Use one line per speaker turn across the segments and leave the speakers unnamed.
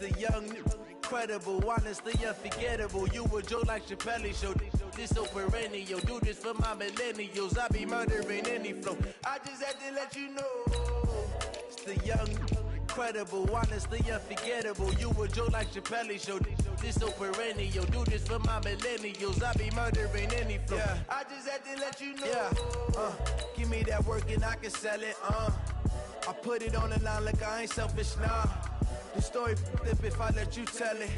the young, incredible, honestly unforgettable. You a Joe like Chappelle show. This so perennial. Do this for my millennials. I be murdering any flow. I just had to let you know. It's the young, incredible, honestly unforgettable. You a Joe like Chappelle show. This so perennial. Do this for my millennials. I be murdering any flow. Yeah. I just had to let you know. Yeah. Give me that work and I can sell it. I put it on the line like I ain't selfish, nah. The story flip if I let you tell it.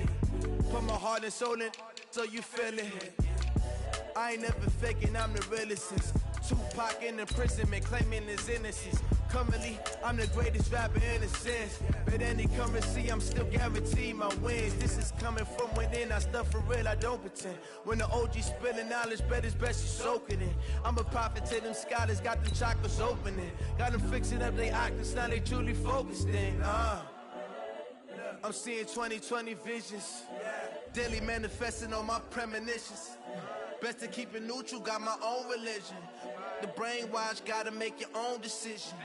Put my heart and soul in so you feel it. I ain't never faking, I'm the realest since Tupac in imprisonment, claiming his innocence. Currently, I'm the greatest rapper in a sense. But any currency, I'm still guaranteed my wins. This is coming from within, I stuff for real, I don't pretend. When the OG spilling knowledge, bet it's best you soak it in. I'm a prophet to them scholars, got them chakras opening. Got them fixing up they octaves, now they truly focused in. I'm seeing 2020 visions. Daily manifesting on my premonitions. Best to keep it neutral, got my own religion. The brainwash, gotta make your own decision.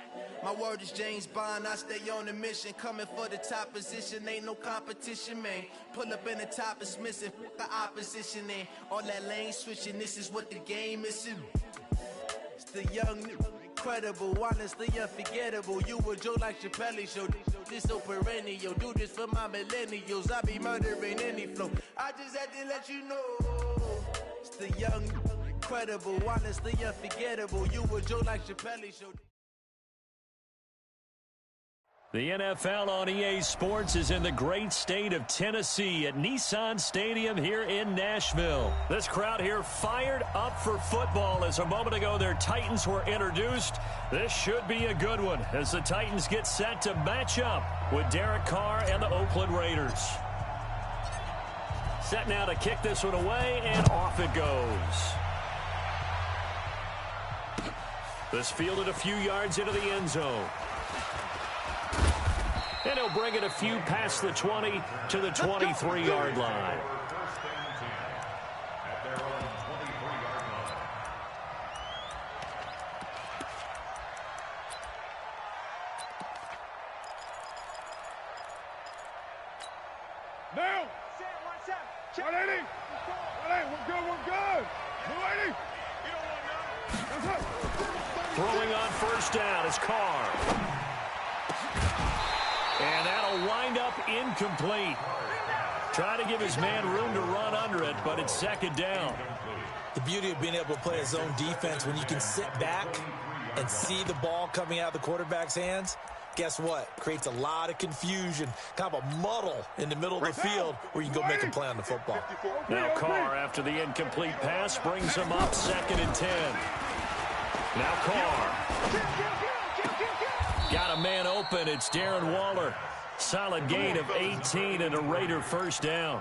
My word is James Bond, I stay on a mission. Coming for the top position, ain't no competition, man. Pull up in the top, it's missing, the opposition in. All that lane switching, this is what the game is in. It's the young, incredible, honestly unforgettable. You a Joe like Chappelle show. This so perennial. Do this for my millennials. I be murdering any flow. I just had to let you know. It's the young, incredible, honestly unforgettable. You a Joe like Chappelle show.
The NFL on EA Sports is in the great state of Tennessee at Nissan Stadium here in Nashville. This crowd here fired up for football as a moment ago their Titans were introduced. This should be a good one as the Titans get set to match up with Derek Carr and the Oakland Raiders. Set now to kick this one away, and off it goes. This fielded a few yards into the end zone. And he'll bring it a few past the 20 to the 23-yard line.
Now! 180! 180, we're good, we're good! 280!
Throwing on first down is Carr. And that'll wind up incomplete. Trying to give his man room to run under it, but it's second down.
The beauty of being able to play a zone defense when you can sit back and see the ball coming out of the quarterback's hands, guess what? Creates a lot of confusion, kind of a muddle in the middle of the field where you can go make a play on the football.
Now Carr, after the incomplete pass, brings him up 2nd and 10. Now Carr. Got a man open. It's Darren Waller. Solid gain of 18 and a Raider first down.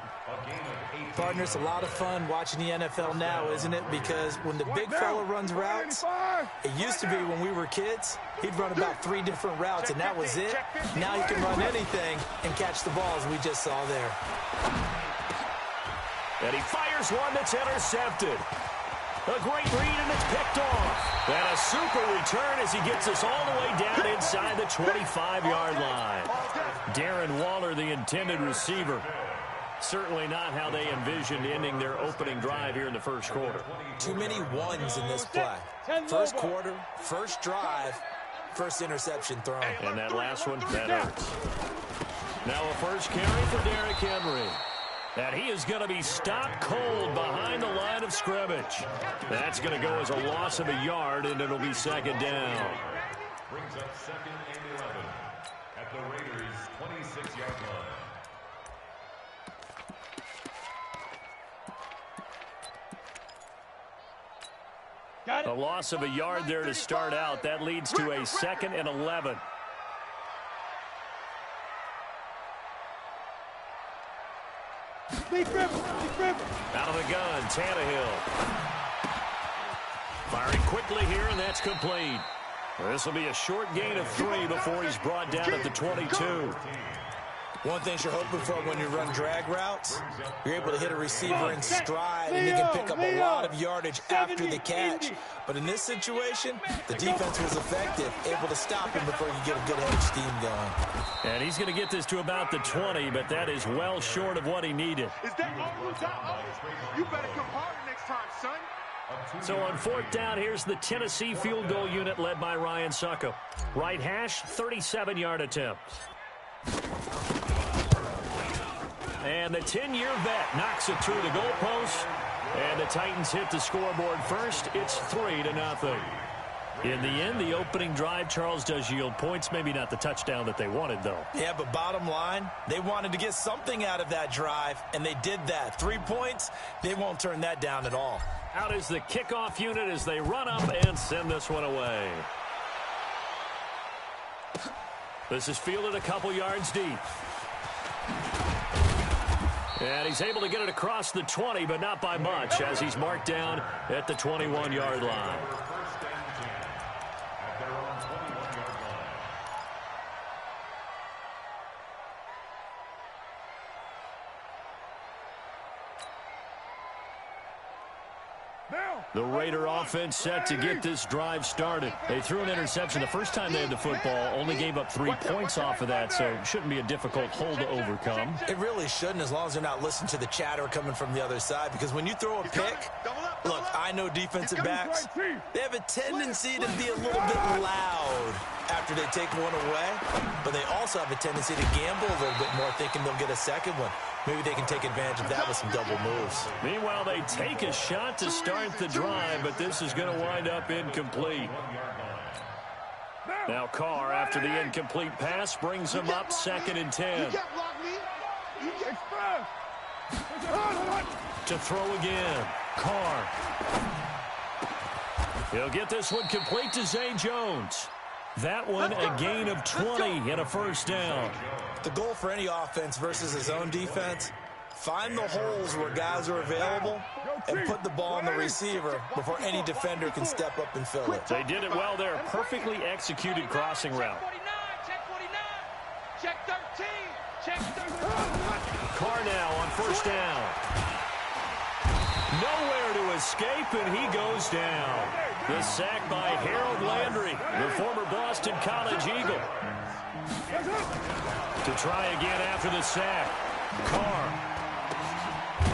Partner, it's a lot of fun watching the NFL now, isn't it? Because when the big fella runs routes, it used to be when we were kids, he'd run about 3 different routes, and that was it. Now he can run anything and catch the ball, as we just saw there.
And he fires one that's intercepted. A great read, and it's picked off. And a super return as he gets us all the way down inside the 25-yard line. Darren Waller, the intended receiver. Certainly not how they envisioned ending their opening drive here in the first quarter.
Too many ones in this play. First quarter, first drive, first interception thrown.
And that last one, that hurts. Now a first carry for Derrick Henry. And he is going to be stopped cold behind the line of scrimmage. That's going to go as a loss of a yard, and it'll be second down.
Brings up 2nd and 11 at the Raiders' 26-yard line.
A loss of a yard there to start out. That leads to a 2nd and 11. Out of the gun, Tannehill. Firing quickly here, and that's complete. This will be a short gain of 3 before he's brought down at the 22.
One thing you're hoping for when you run drag routes, you're able to hit a receiver in stride, and he can pick up a lot of yardage after the catch. But in this situation, the defense was effective, able to stop him before you get a good head of steam going.
And he's going to get this to about the 20, but that is well short of what he needed.
Is that all you got? You better come harder next time, son.
So on 4th down, here's the Tennessee field goal unit led by Ryan Succo. Right hash, 37-yard attempt. And the 10-year vet knocks it through the goalpost. And the Titans hit the scoreboard first. It's 3-0. In the end, the opening drive, Charles, does yield points. Maybe not the touchdown that they wanted, though.
Yeah, but bottom line, they wanted to get something out of that drive, and they did that. 3 points, they won't turn that down at all.
Out is the kickoff unit as they run up and send this one away. This is fielded a couple yards deep. And he's able to get it across the 20, but not by much, as he's marked down at the 21-yard line. The Raider offense set to get this drive started. They threw an interception the first time they had the football, only gave up 3 points off of that, so it shouldn't be a difficult hole to overcome.
It really shouldn't, as long as they're not listening to the chatter coming from the other side, because when you throw a pick, look, I know defensive backs, they have a tendency to be a little bit loud after they take one away, but they also have a tendency to gamble a little bit more, thinking they'll get a second one. Maybe they can take advantage of that with some double moves.
Meanwhile, they take a shot to start the drive, but this is going to wind up incomplete. Now Carr, after the incomplete pass, brings him up 2nd and 10. To throw again. Carr. He'll get this one complete to Zay Jones. That one a gain of 20 and a first down.
The goal for any offense versus his own defense, find the holes where guys are available and put the ball on the receiver before any defender can step up and fill it.
They did it well there. Perfectly executed crossing route.
Check 13. Check 13.
Carr now on first down. Nowhere to escape, and he goes down. The sack by Harold Landry, the former Boston College Eagle. To try again after the sack. Carr.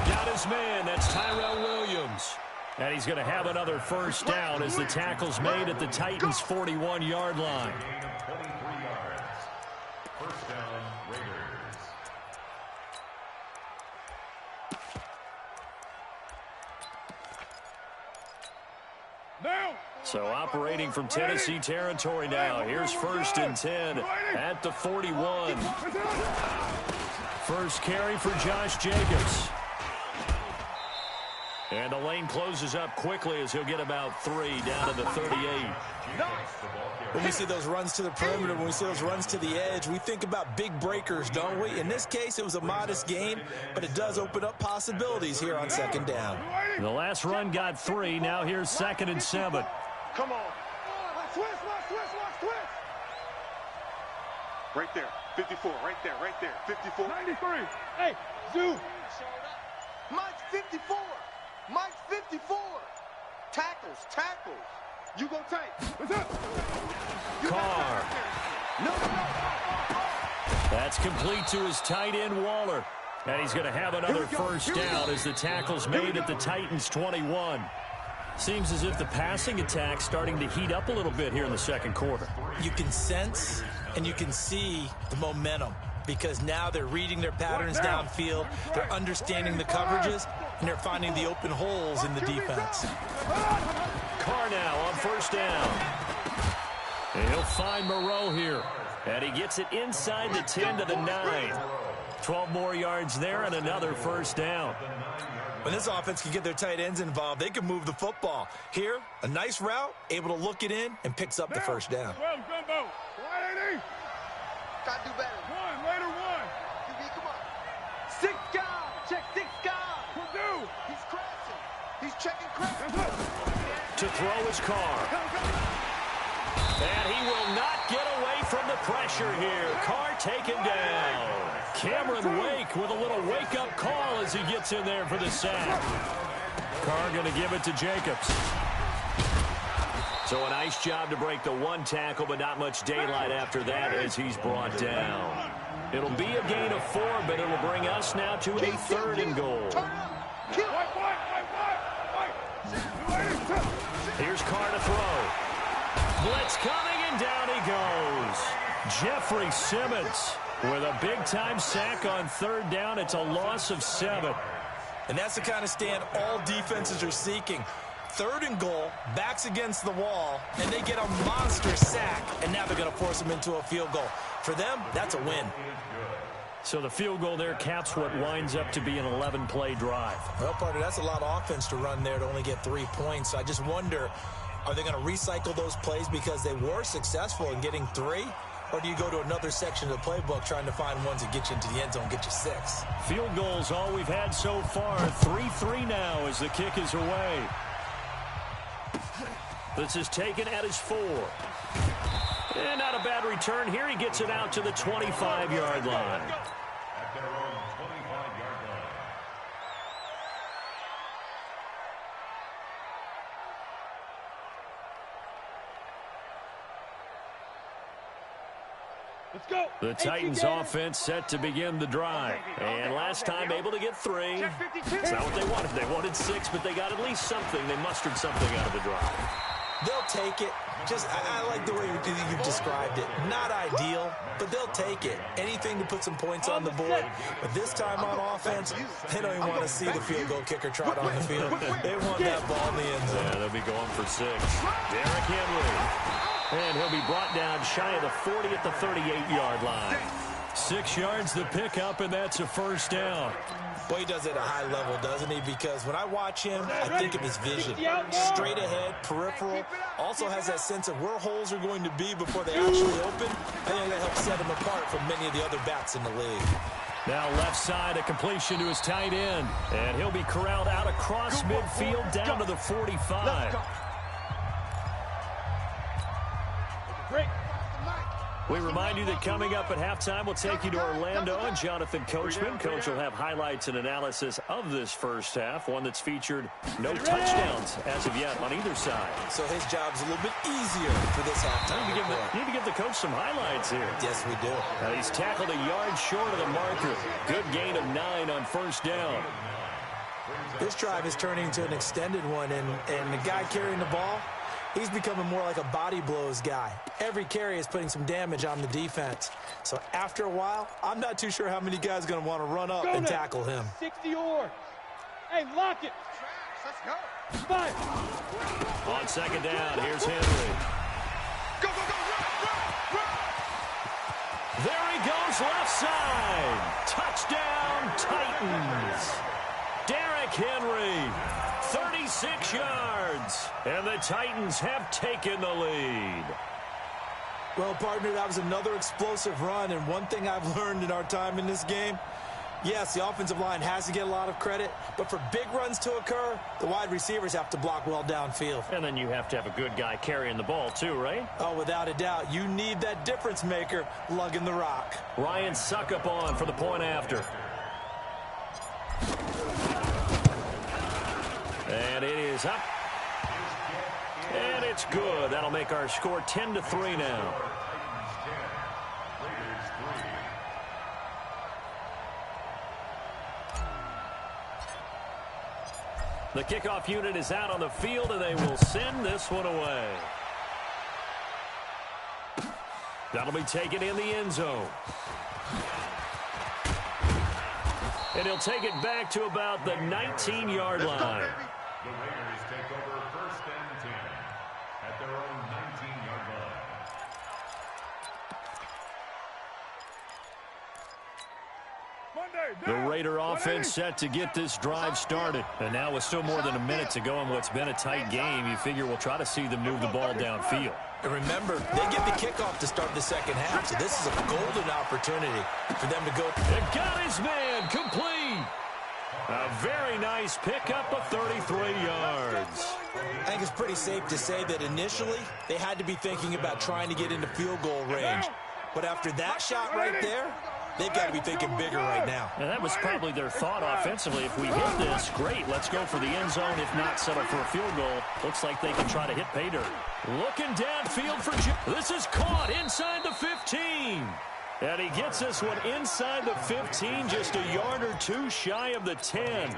Got his man. That's Tyrell Williams. And he's going to have another first down as the tackle's made at the Titans' 41-yard line.
First down, Raiders.
So operating from Tennessee territory now. Here's 1st and 10 at the 41. First carry for Josh Jacobs. And the lane closes up quickly as he'll get about 3 down to the 38.
When we see those runs to the perimeter, when we see those runs to the edge, we think about big breakers, don't we? In this case, it was a modest gain, but it does open up possibilities here on 2nd down.
The last run got 3. Now here's 2nd and 7.
Come on. Twist. Right there. 54. Right there. 54. 93. Hey, Zoo.
Mike's 54. Mike's 54. Tackles. You go tight.
What's up?
Carr.
No.
That's complete to his tight end, Waller. And he's going to have another first down as the tackle's made at the Titans' 21. Seems as if the passing attack's starting to heat up a little bit here in the second quarter.
You can sense and you can see the momentum because now they're reading their patterns downfield, they're understanding the coverages, and they're finding the open holes in the defense.
Carr now on first down. And he'll find Moreau here. And he gets it inside the 10 to the 9. 12 more yards there and another first down.
When this offense can get their tight ends involved, they can move the football. Here, a nice route, able to look it in, and picks up the first down.
Gumbo. 180.
Gotta do better.
Later one.
QB, come on. 6 guys. Check 6 guys.
Purdue.
He's crashing. He's checking crash.
To throw is Carr. And he will not get away from the pressure here. Carr taken down. Cameron Wake with a little wake-up call as he gets in there for the sack. Carr going to give it to Jacobs. So a nice job to break the one tackle, but not much daylight after that as he's brought down. It'll be a gain of 4, but it'll bring us now to a 3rd and goal. Here's Carr to throw. Blitz coming, and down he goes. Jeffrey Simmons with a big-time sack on 3rd down. It's a loss of 7.
And that's the kind of stand all defenses are seeking. 3rd and goal, backs against the wall, and they get a monster sack, and now they're going to force them into a field goal. For them, that's a win.
So the field goal there caps what winds up to be an 11-play drive.
Well, partner, that's a lot of offense to run there to only get 3 points. So I just wonder, are they going to recycle those plays because they were successful in getting 3? Or do you go to another section of the playbook trying to find ones that get you into the end zone, get you 6?
Field goals all we've had so far. 3-3 now as the kick is away. This is taken at his 4. And not a bad return here. He gets it out to the 25-yard line.
At their own 25-yard line.
Let's go.
The Titans offense set to begin the drive. And last time able to get 3. It's not what they wanted. They wanted 6, but they got at least something. They mustered something out of the drive.
They'll take it. I like the way you've described it. Not ideal, but they'll take it. Anything to put some points on the board. But this time on offense, they don't even want to see the field goal kicker trot on the field. They want that ball in the end zone.
Yeah, they'll be going for 6. Derrick Henry. And he'll be brought down shy of the 40 at the 38-yard line. 6 yards the pickup, and that's a 1st down.
Boy, he does it at a high level, doesn't he? Because when I watch him, I think of his vision. Straight ahead, peripheral. Also has that sense of where holes are going to be before they actually open. I think that helps set him apart from many of the other backs in the league.
Now left side, a completion to his tight end. And he'll be corralled out across midfield down to the 45. We remind you that coming up at halftime, we'll take you to Orlando and Jonathan Coachman. Coach will have highlights and analysis of this first half, one that's featured no touchdowns as of yet on either side.
So his job's a little bit easier for this halftime.
Need to give the coach some highlights here.
Yes, we do.
Now he's tackled a yard short of the marker. Good gain of 9 on 1st down.
This drive is turning into an extended one, and the guy carrying the ball, he's becoming more like a body blows guy. Every carry is putting some damage on the defense. So after a while, I'm not too sure how many guys are going to want to run up and tackle him.
60 yards. Hey, lock it. Let's go. 5.
On 2nd down, here's Henry.
Go, go, go, run.
There he goes, left side. Touchdown, Titans. Derrick Henry. 36 yards, and the Titans have taken the lead.
Well, partner, that was another explosive run, and one thing I've learned in our time in this game, yes, the offensive line has to get a lot of credit, but for big runs to occur, the wide receivers have to block well downfield.
And then you have to have a good guy carrying the ball too, right?
Oh, without a doubt. You need that difference maker lugging the rock.
Ryan Suckup on for the point after. And it is up. And it's good. That'll make our score 10-3 now. The kickoff unit is out on the field, and they will send this one away. That'll be taken in the end zone. And he'll take it back to about the 19-yard line.
The Raiders take over 1st and 10 at their own 19-yard line.
The Raider offense set to get this drive started. And now with still more than a minute to go in what's been a tight game, you figure we'll try to see them move the ball downfield.
And remember, they get the kickoff to start the second half, so this is a golden opportunity for them to go.
And got his man complete. A very nice pickup of 33 yards.
And think it's pretty safe to say that initially they had to be thinking about trying to get into field goal range. But after that shot right there, they've got to be thinking bigger right now.
And that was probably their thought offensively. If we hit this, great, let's go for the end zone. If not, settle for a field goal. Looks like they can try to hit pay dirt. Looking downfield for this is caught inside the 15. And he gets this one inside the 15, just a yard or two shy of the 10.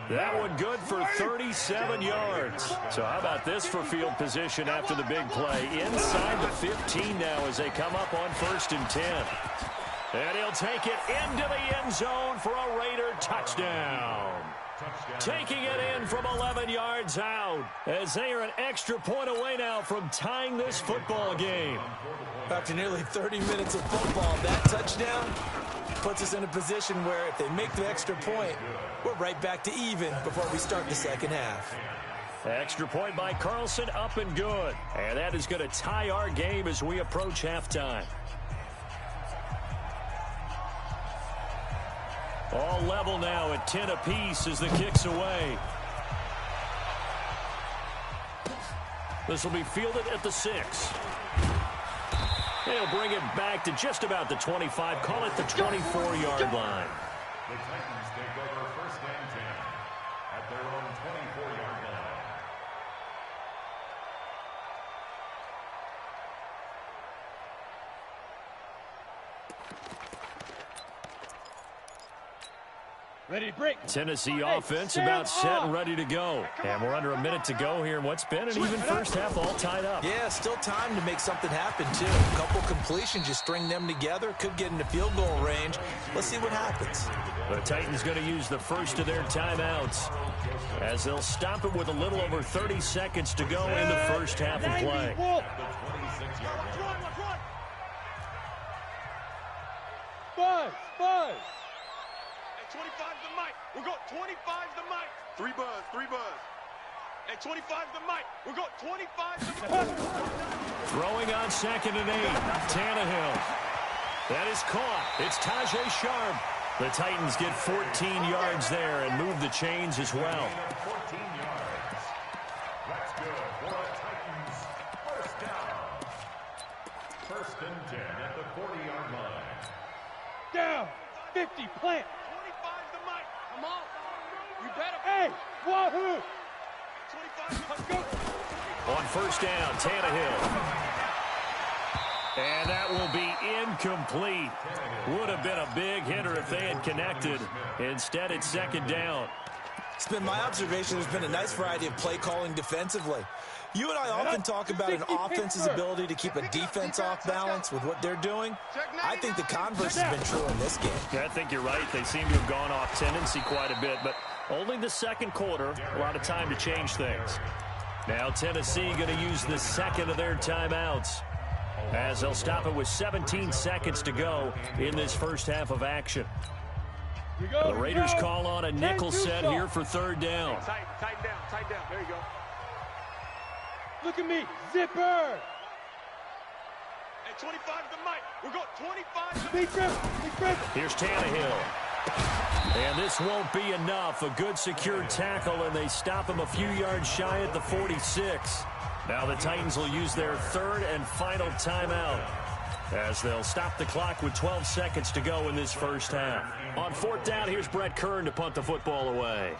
That one good for 37 yards. So how about this for field position after the big play? Inside the 15 now as they come up on 1st and 10. And he'll take it into the end zone for a Raider touchdown. Taking it in from 11 yards out as they are an extra point away now from tying this football game.
After nearly 30 minutes of football, that touchdown puts us in a position where if they make the extra point, we're right back to even before we start the second half.
Extra point by Carlson, up and good. And that is going to tie our game as we approach halftime. All level now at 10 apiece as the kick's away. This will be fielded at the 6. They'll bring it back to just about the 25. Call it the 24-yard line.
The Titans take over 1st and 10 at their own 24-yard line.
Ready to break.
Tennessee offense about set and ready to go. And we're under a minute to go here in what's been an even first half, all tied up.
Yeah, still time to make something happen, too. A couple completions, just string them together. Could get into field goal range. Let's see what happens.
The Titans going to use the first of their timeouts as they'll stop it with a little over 30 seconds to go in the first half of play.
Buzz.
25's the mic. We'll go 25's the mic. 3 buzz. At 25's the mic. We'll go 25's the mic.
Throwing on 2nd and 8. Tannehill. That is caught. It's Tajay Sharp. The Titans get 14 yards there and move the chains as well.
14 yards. That's good for the Titans. First down. 1st and 10 at the 40-yard line.
Down. 50. Plant.
25's the mic. Come on. You better.
Hey. Wahoo.
25's
Let's go.
On 1st down, Tannehill. And that will be incomplete. Would have been a big hitter if they had connected. Instead, it's 2nd down.
It's been my observation there's been a nice variety of play calling defensively. You and I often talk about an offense's ability to keep a defense off balance with what they're doing. I think the converse has been true in this game.
Yeah, I think you're right. They seem to have gone off tendency quite a bit, but only the 2nd quarter, a lot of time to change things. Now Tennessee going to use the 2nd of their timeouts as they'll stop it with 17 seconds to go in this first half of action. The Raiders call on a nickel set here for 3rd down.
Tighten down. There you go.
Look at me. Zipper.
At 25's the mic. We'll go 25's the
Big grip.
Here's Tannehill. And this won't be enough. A good secured tackle, and they stop him a few yards shy at the 46. Now the Titans will use their 3rd and final timeout as they'll stop the clock with 12 seconds to go in this first half. On 4th down, here's Brett Kern to punt the football away.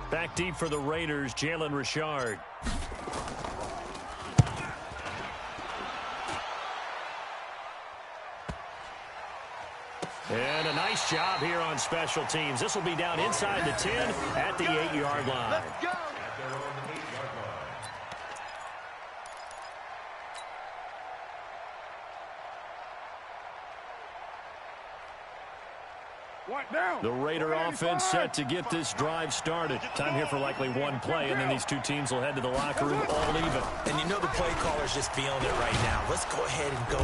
Back deep for the Raiders, Jalen Richard. And a nice job here on special teams. This will be down inside the 10 at the 8-yard line.
Let's go.
At their own 8-yard line.
The Raider offense set to get this drive started. Time here for likely one play, and then these two teams will head to the locker room all even.
And you know the play caller's just feeling it right now. Let's go ahead and go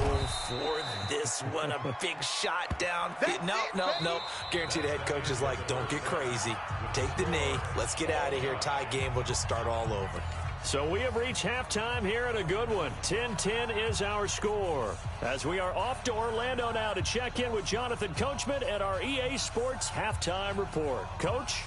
for this one. A big shot down. Nope. Guarantee the head coach is like, don't get crazy. Take the knee. Let's get out of here. Tie game. We'll just start all over.
So we have reached halftime here at a good one. 10-10 is our score. As we are off to Orlando now to check in with Jonathan Coachman at our EA Sports Halftime Report. Coach?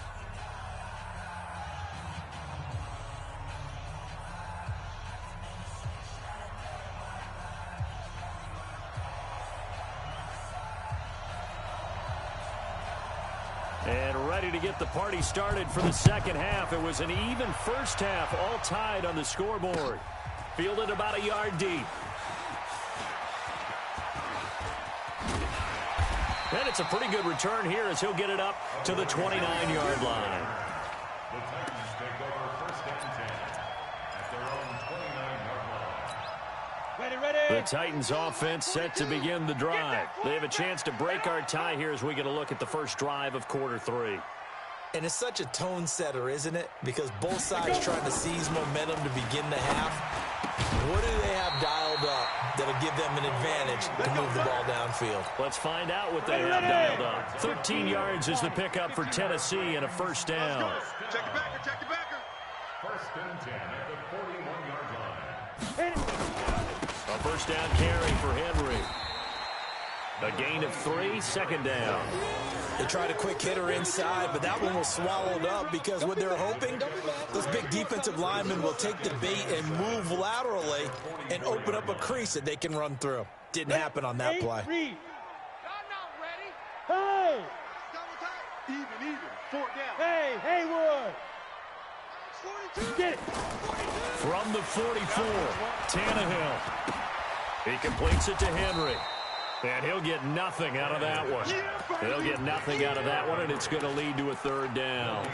ready to get the party started for the second half. It was an even first half, all tied on the scoreboard. Fielded about a yard deep. And it's a pretty good return here as he'll get it up to the 29-yard line.
The Titans take over first and 10 at their own 29-yard line.
Ready.
The Titans offense set to begin the drive. They have a chance to break our tie here as we get a look at the first drive of quarter 3.
And it's such a tone setter, isn't it? Because both sides trying to seize momentum to begin the half. What do they have dialed up that'll give them an advantage to move the ball downfield?
Let's find out what they have dialed up. 13 yards is the pickup for Tennessee and a first down.
Check it backer, check it backer.
First and 10 at the 41-yard line.
A first down carry for Henry. A gain of 3, second down.
They tried a quick hitter inside, but that one was swallowed up because what they're hoping, those big defensive linemen will take the bait and move laterally and open up a crease that they can run through. Didn't happen on that play.
Hey!
Even, 4 down.
Hey, Haywood! Get it!
From the 44, Tannehill. He completes it to Henry. And he'll get nothing out of that one. He'll get nothing out of that one, and it's going to lead to a third down.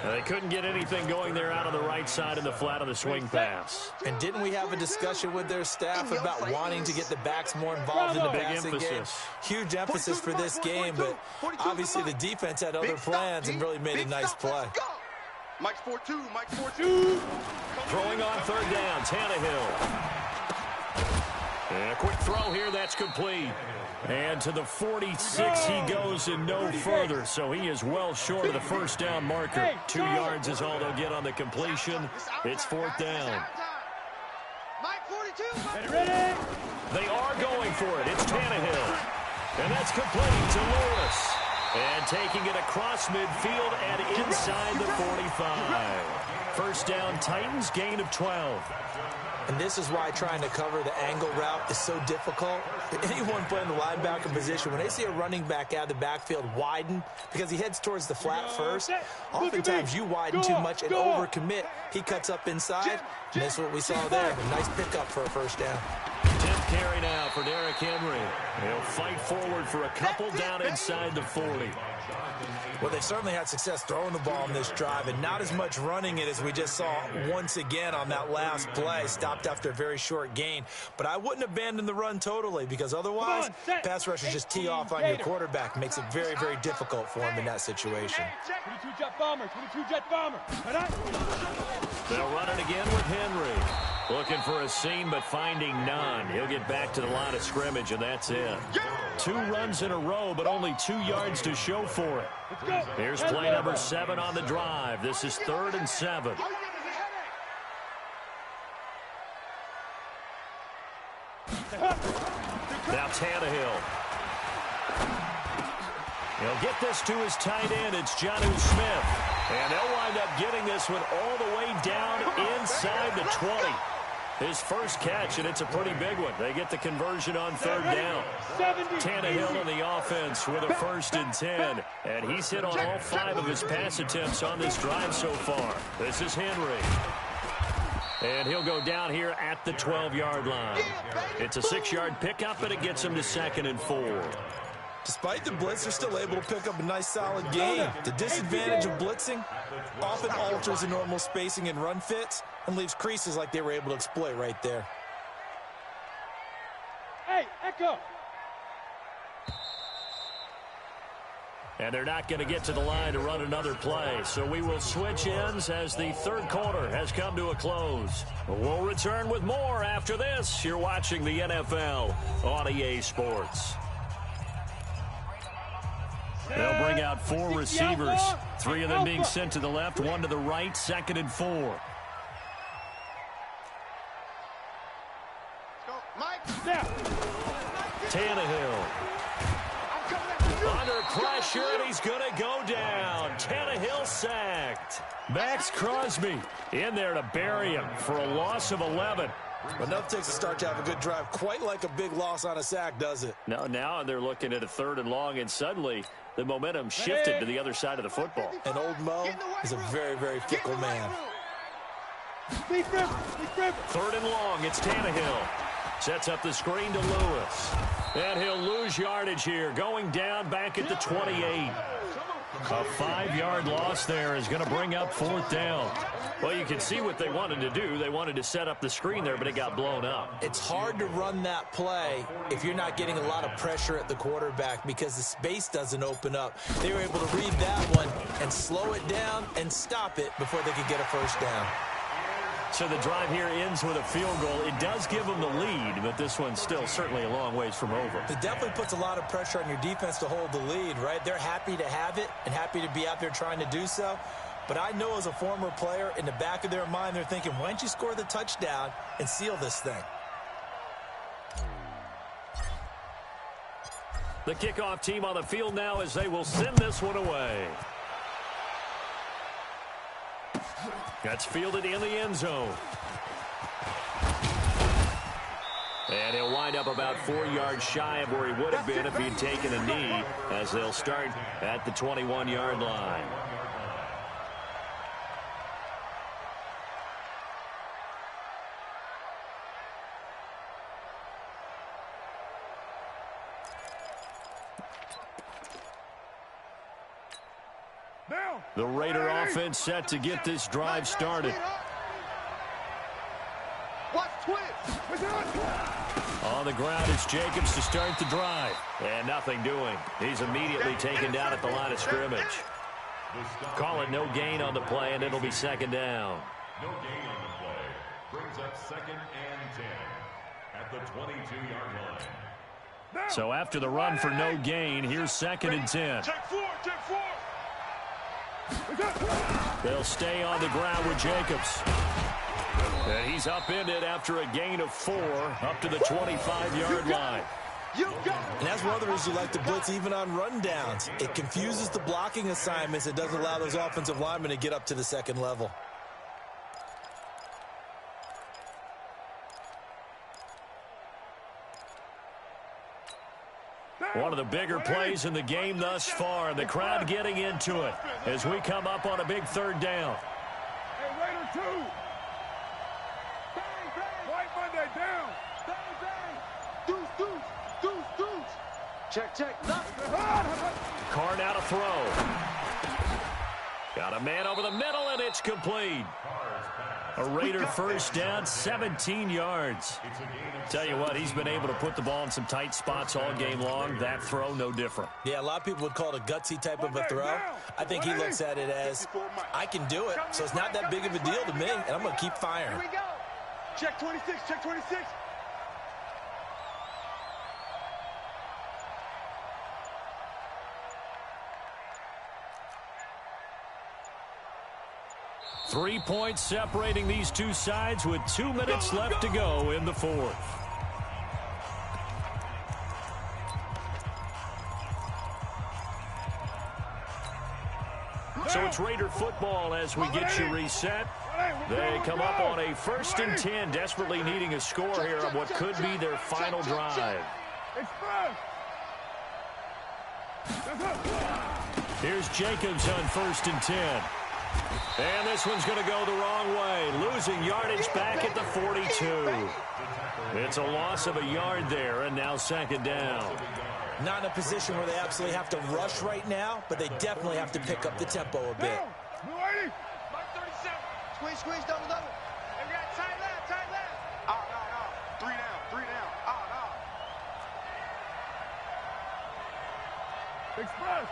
They couldn't get anything going there out on the right side of the flat of the swing pass.
And didn't we have a discussion with their staff about wanting to get the backs more involved in the passing game? Huge emphasis for this game, but obviously the defense had other plans and really made a nice play.
Mike's 4-2, Mike's 4-2.
Throwing on third down, Tannehill. And a quick throw here, that's complete. And to the 46 he goes and no further, so he is well short of the first down marker. 2 yards is all they'll get on the completion. It's fourth down.
Mike 42.
Ready?
They are going for it. It's Tannehill. And that's complete to Lewis. And taking it across midfield and inside the 45. First down, Titans, gain of 12.
And this is why trying to cover the angle route is so difficult. Anyone playing the linebacker position, when they see a running back out of the backfield widen, because he heads towards the flat first, oftentimes you widen too much and overcommit. He cuts up inside, and that's what we saw there. A nice pickup for a first down.
10th carry now for Derrick Henry. He'll fight forward for a couple down inside the 40.
Well, they've certainly had success throwing the ball on this drive, and not as much running it as we just saw once again on that last play. Stopped after a very short gain. But I wouldn't abandon the run totally, because otherwise, pass rushers just tee off on your quarterback. Makes it very, very difficult for him in that situation.
22 jet bomber.
They'll run it again with Henry. Looking for a seam, but finding none. He'll get back to the line of scrimmage, and that's it. 2 runs in a row, but only 2 yards to show for it. Here's play number 7 on the drive. This is 3rd and 7. Now Tannehill. He'll get this to his tight end. It's Jonnu Smith. And they'll wind up getting this one all the way down inside the 20. His first catch, and it's a pretty big one. They get the conversion on third down. Tannehill on the offense with a 1st and 10. And he's hit on all 5 of his pass attempts on this drive so far. This is Henry. And he'll go down here at the 12-yard line. It's a 6-yard pickup, and it gets him to 2nd and 4.
Despite the blitz, they're still able to pick up a nice solid gain. The disadvantage of blitzing often alters the normal spacing and run fits and leaves creases like they were able to exploit right there.
Hey, Echo.
And they're not going to get to the line to run another play. So we will switch ends as the third quarter has come to a close. We'll return with more after this. You're watching the NFL on EA Sports. They'll bring out 4 receivers. 3 of them being sent to the left, 1 to the right, 2nd and 4. Tannehill. Under pressure, and he's going to go down. Tannehill sacked. Max Crosby in there to bury him for a loss of 11.
Enough takes to start to have a good drive. Quite like a big loss on a sack, does it?
Now they're looking at a 3rd and long, and suddenly the momentum shifted to the other side of the football.
And old Mo is a very, very fickle man.
3rd and long, it's Tannehill. Sets up the screen to Lewis. And he'll lose yardage here, going down back at the 28. A 5-yard loss there is going to bring up 4th down. Well, you can see what they wanted to do. They wanted to set up the screen there, but it got blown up.
It's hard to run that play if you're not getting a lot of pressure at the quarterback because the space doesn't open up. They were able to read that one and slow it down and stop it before they could get a 1st down.
So the drive here ends with a field goal. It does give them the lead, but this one's still certainly a long ways from over.
It definitely puts a lot of pressure on your defense to hold the lead, right? They're happy to have it and happy to be out there trying to do so. But I know as a former player, in the back of their mind, they're thinking, why don't you score the touchdown and seal this thing?
The kickoff team on the field now as they will send this one away. That's fielded in the end zone. And he'll wind up about 4 yards shy of where he would have been if he'd taken a knee, as they'll start at the 21-yard line. The Raider offense set to get this drive started. On the ground, it's Jacobs to start the drive. And nothing doing. He's immediately taken down at the line of scrimmage. Call it no gain on the play, and it'll be 2nd down.
No gain on the play. Brings up 2nd and 10 at the 22-yard line.
So after the run for no gain, here's 2nd and 10.
Check 4, check 4.
They'll stay on the ground with Jacobs. And he's upended after a gain of 4 up to the 25-yard line.
And that's one of the reasons you like to blitz even on rundowns. It confuses the blocking assignments. It doesn't allow those offensive linemen to get up to the 2nd level.
One of the bigger plays in the game thus far, and the crowd getting into it as we come up on a big 3rd down.
Hey, Raider 2. Bang, bang. White Monday down. Bang, bang. Deuce, deuce, deuce, deuce. Check, check.
Carr now to throw. Got a man over the middle, and it's complete. A Raider 1st down, 17 yards. Tell you what, he's been able to put the ball in some tight spots all game long. That throw, no different.
Yeah, a lot of people would call it a gutsy type of a throw. I think he looks at it as, I can do it, so it's not that big of a deal to me, and I'm going to keep firing.
Here we go. Check 26, check 26.
Three points separating these two sides with 2 minutes left to go in the 4th. So it's Raider football as we get you reset. They come up on a 1st and 10, desperately needing a score here on what could be their final drive. Here's Jacobs on 1st and 10. And this one's going to go the wrong way, losing yardage back at the 42. It's a loss of a yard there, and now 2nd down.
Not in a position where they absolutely have to rush right now, but they definitely have to pick up the tempo a bit.
Squeeze, squeeze, double, double. And we got tight left, tight left.
Out. 3 down, 3 down. Out.
Express.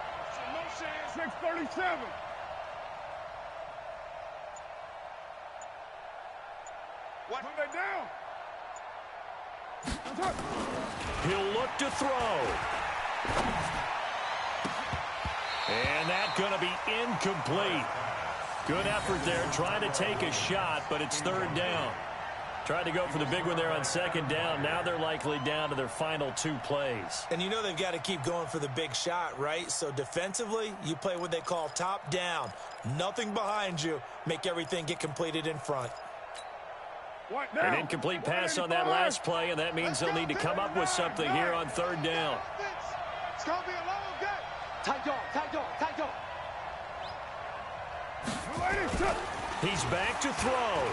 No chance. 637.
What?
Put that down.
He'll look to throw. And that's going to be incomplete. Good effort there, trying to take a shot, but it's 3rd down. Tried to go for the big one there on 2nd down. Now they're likely down to their final 2 plays.
And you know they've got to keep going for the big shot, right? So defensively, you play what they call top down. Nothing behind you. Make everything get completed in front.
An incomplete pass on that last play, and that means they'll need to come up with something here on third down.
It's going to be a long day.
Tight dog.
He's back to throw.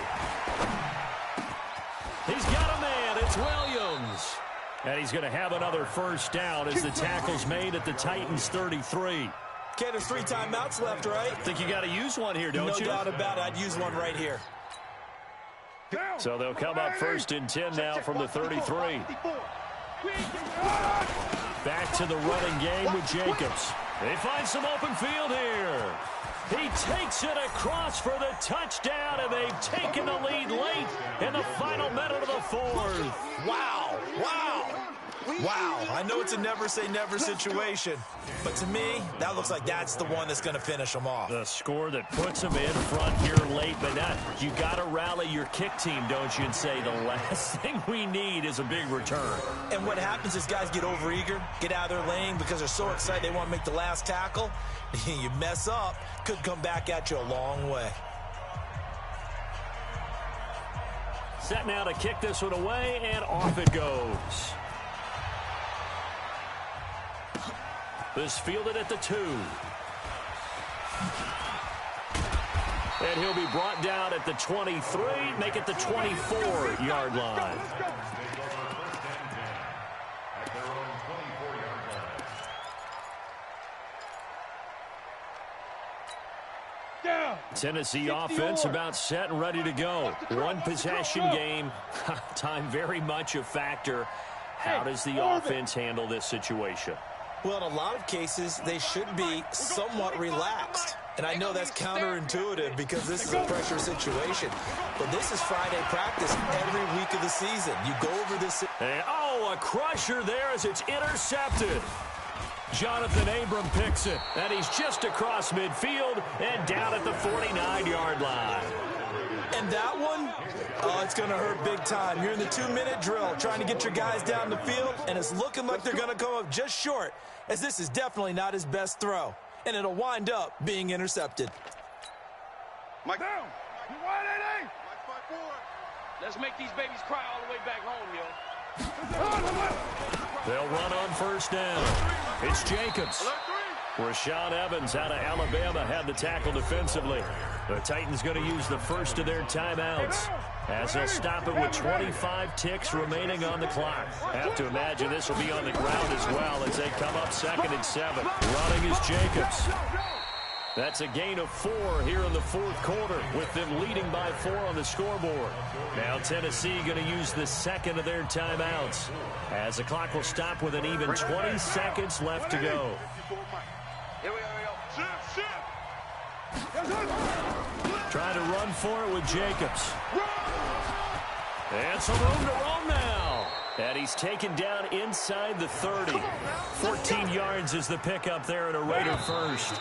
He's got a man. It's Williams. And he's going to have another first down as the tackle's made at the Titans' 33.
Okay, there's 3 timeouts left, right?
Think you got to use one here, don't you?
No doubt about it. I'd use one right here.
So they'll come up first and 10 now from the 33. Back to the running game with Jacobs. They find some open field here. He takes it across for the touchdown, and they've taken the lead late in the final minute of the fourth.
Wow. I know it's a never-say-never situation, but to me, that looks like that's the one that's going to finish them off.
The score that puts them in front here late, but not. You got to rally your kick team, don't you, and say the last thing we need is a big return.
And what happens is guys get overeager, get out of their lane because they're so excited they want to make the last tackle. You mess up, could come back at you a long way.
Set now to kick this one away, and off it goes. This fielded at the 2. And he'll be brought down at the 23, make it the 24-yard line. Tennessee offense about set and ready to go. One possession game. Time very much a factor. How does the offense handle this situation?
Well, in a lot of cases, they should be somewhat relaxed. And I know that's counterintuitive because this is a pressure situation. But this is Friday practice every week of the season. You go over this.
And, a crusher there as it's intercepted. Jonathan Abram picks it, and he's just across midfield and down at the 49-yard line.
And that one, it's going to hurt big time. You're in the 2-minute drill trying to get your guys down the field, and it's looking like they're going to come up just short, as this is definitely not his best throw. And it'll wind up being intercepted.
Mike down. You want it,
Let's make these babies cry all the way back home, yo.
They'll run on first down. It's Jacobs. Rashaan Evans out of Alabama had the tackle defensively. The Titans going to use the first of their timeouts as they'll stop it with 25 ticks remaining on the clock. Have to imagine this will be on the ground as well as they come up 2nd and 7. Running is Jacobs. That's a gain of 4 here in the fourth quarter with them leading by 4 on the scoreboard. Now Tennessee going to use the second of their timeouts as the clock will stop with an even 20 seconds left to go.
Here we go.
Trying to run for it with Jacobs. And some room to roam now. And he's taken down inside the 30. 14 yards is the pickup there at a Raider first.